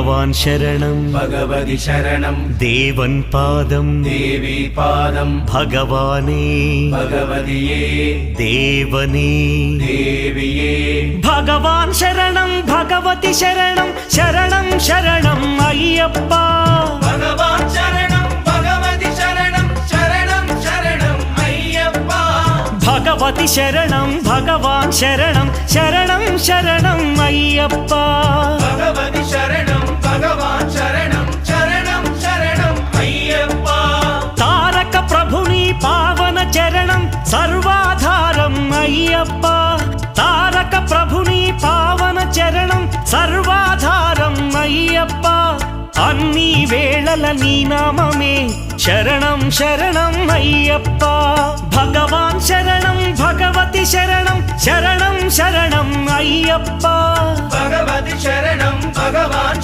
भगवान् शरणं भगवति शरणं देवन् पादं देवी पादं भगवाने भगवतिये देवने देविये भगवान् शरणं भगवति शरणं शरणं शरणं अय्यप्पा भगवान् शरणं भगवति शरणं शरणं शरणं अय्यप्पा भगवति शरणं भगवान् शरणं शरणं शरणं अय्यप्पा भगवति शरणं भगवान् शरणं शरणं शरणं अय्यप्पा तारक प्रभुनि पावन चरणं सर्वाधारं अय्यप्पा तारक प्रभुनि पावन चरणं सर्वाधारं अय्यप्पा अन्नी वेळల నీ నామమే శరణం శరణం అయ్యప్ప భగవాన్ శరణం భగవతి శరణం శరణం శరణం అయ్యప్ప भगवति शरणं भगवान्